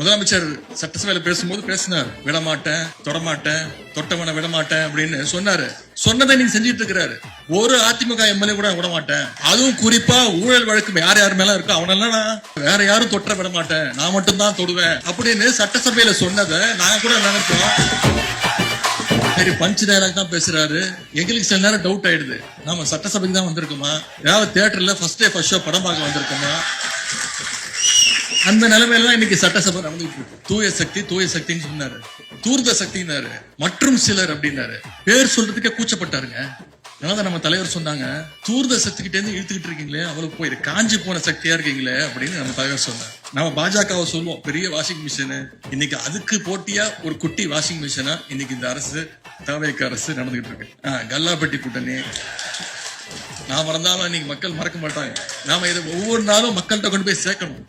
முதலமைச்சர் சட்டசபையில பேசும்போது பேசினார், விடமாட்டேன், தொடமாட்டேன், தொட்டவனை விடமாட்டேன் அப்படின்னு சொன்னாரு. சொன்னதை நீங்க செஞ்சிட்டு இருக்கிறாரு. ஒரு அதிமுக எம்எல்ஏ கூட விடமாட்டேன், அதுவும் குறிப்பா ஊழல் வழக்கு யார் யார் மேல இருக்கோ அவனெல்லாம் நான் வேற யாரும் தொற்ற விட மாட்டேன், நான் மட்டும் தான் தொடுவேன் அப்படின்னு சட்டசபையில சொன்னதை நாங்க கூட நினைப்போம். சரி, பஞ்ச் டயலாக் தான் பேசுறாரு. எங்களுக்கு சில நேரம் டவுட் ஆயிடுது, நாம சட்டசபைக்கு தான் வந்திருக்கோமா, ஏதாவது தியேட்டர்ல ஃபர்ஸ்ட் டே ஃபர்ஸ்ட் ஷோ படம் பார்க்க வந்திருக்கோமா? அந்த நிலைமையில தான் இன்னைக்கு சட்டசபை நடந்துட்டு இருக்கு. தூய சக்தி தூய சக்தின்னு சொன்னாரு, தூர்த சக்தினாரு, மற்றும் சிலர் அப்படின்னாரு. பேர் சொல்றதுக்கே கூச்சப்பட்டாருங்க. அதான் நம்ம தலைவர் சொன்னாங்க, தூர்த சக்திகிட்டே இருந்து இழுத்துக்கிட்டு இருக்கீங்களே, அவளுக்கு போய் காஞ்சி போன சக்தியா இருக்கீங்களே அப்படின்னு நம்ம தலைவர் சொன்னார். நம்ம பாஜகவை சொல்லுவோம் பெரிய வாஷிங் மிஷின், இன்னைக்கு அதுக்கு போட்டியா ஒரு குட்டி வாஷிங் மிஷினா இன்னைக்கு இந்த அரசு, தவேக அரசு நடந்துகிட்டு இருக்கு. கல்லாப்பட்டி கூட்டணி நான் மறந்தாலும் இன்னைக்கு மக்கள் மறக்க மாட்டாங்க. நாம இதை ஒவ்வொரு நாளும் மக்கள்கிட்ட கொண்டு போய் சேர்க்கணும்.